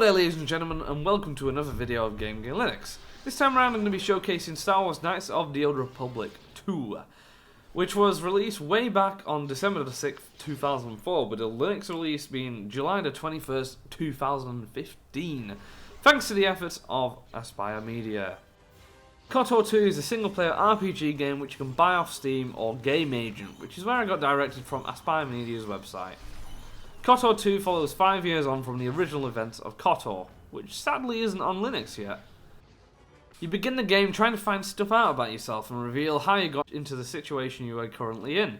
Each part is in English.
there, ladies and gentlemen, and welcome to another video of Game Linux. This time around I'm going to be showcasing Star Wars Knights of the Old Republic 2, which was released way back on December the 6th, 2004, with the Linux release being July the 21st, 2015, thanks to the efforts of Aspire Media. KOTOR 2 is a single-player RPG game which you can buy off Steam or Game Agent, which is where I got directed from Aspire Media's website. KOTOR 2 follows 5 years on from the original events of KOTOR, which sadly isn't on Linux yet. You begin the game trying to find stuff out about yourself and reveal how you got into the situation you are currently in.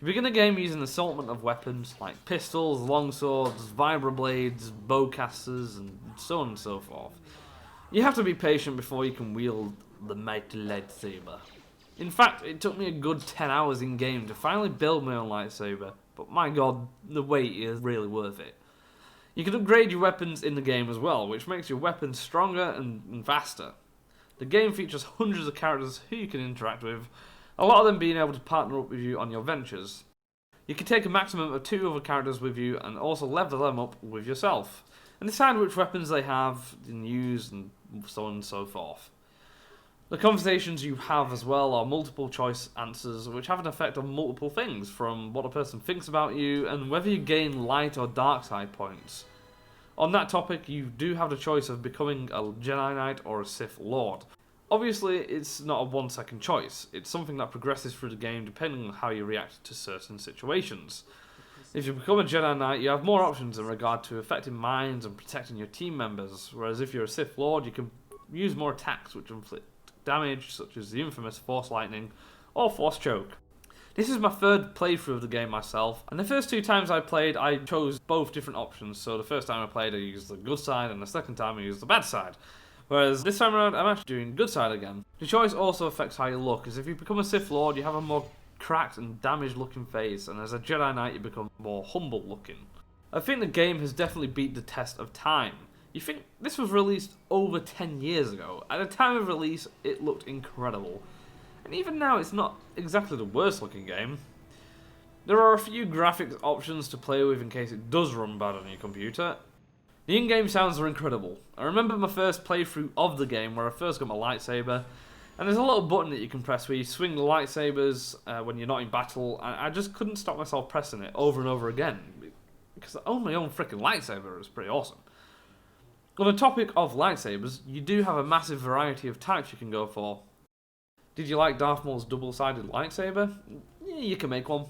You begin the game using an assortment of weapons like pistols, longswords, vibroblades, bowcasters, and so on and so forth. You have to be patient before you can wield the mighty lightsaber. In fact, it took me a good 10 hours in game to finally build my own lightsaber, but my god, the wait is really worth it. You can upgrade your weapons in the game as well, which makes your weapons stronger and faster. The game features hundreds of characters who you can interact with, a lot of them being able to partner up with you on your ventures. You can take a maximum of 2 other characters with you and also level them up with yourself, and decide which weapons they have and use and so on and so forth. The conversations you have as well are multiple choice answers which have an effect on multiple things, from what a person thinks about you and whether you gain light or dark side points. On that topic, you do have the choice of becoming a Jedi Knight or a Sith Lord. Obviously, it's not a 1 second choice, it's something that progresses through the game depending on how you react to certain situations. If you become a Jedi Knight, you have more options in regard to affecting minds and protecting your team members, whereas if you're a Sith Lord, you can use more attacks which inflict damage, such as the infamous Force Lightning or Force Choke. This is my 3rd playthrough of the game myself, and the first 2 times I played I chose both different options. So the first time I played I used the good side, and the second time I used the bad side. Whereas this time around I'm actually doing good side again. The choice also affects how you look, as if you become a Sith Lord you have a more cracked and damaged looking face, and as a Jedi Knight you become more humble looking. I think the game has definitely beat the test of time. You think this was released over 10 years ago. At the time of release, it looked incredible. And even now, it's not exactly the worst looking game. There are a few graphics options to play with in case it does run bad on your computer. The in-game sounds are incredible. I remember my first playthrough of the game where I first got my lightsaber, and there's a little button that you can press where you swing the lightsabers when you're not in battle, and I just couldn't stop myself pressing it over and over again, because I own my own freaking lightsaber. It was pretty awesome. On the topic of lightsabers, you do have a massive variety of types you can go for. Did you like Darth Maul's double-sided lightsaber? Yeah, you can make one.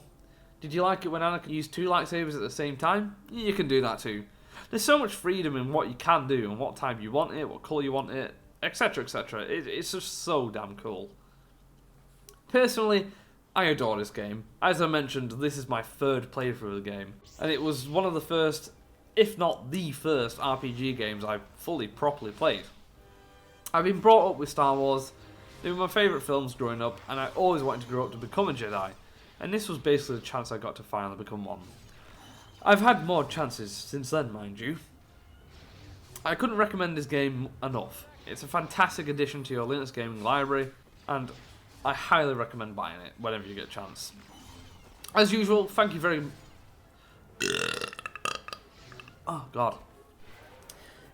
Did you like it when Anakin used 2 lightsabers at the same time? Yeah, you can do that too. There's so much freedom in what you can do and what type you want it, what colour you want it, etc, etc. It's just so damn cool. Personally, I adore this game. As I mentioned, this is my 3rd playthrough of the game, and it was one of the first, if not the first, RPG games I've fully properly played. I've been brought up with Star Wars, they were my favourite films growing up, and I always wanted to grow up to become a Jedi, and this was basically the chance I got to finally become one. I've had more chances since then, mind you. I couldn't recommend this game enough. It's a fantastic addition to your Linux gaming library, and I highly recommend buying it whenever you get a chance. As usual, thank you very... Oh, God.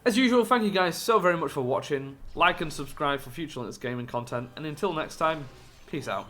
As usual, thank you guys so very much for watching. Like and subscribe for future Linux gaming content, and until next time, peace out.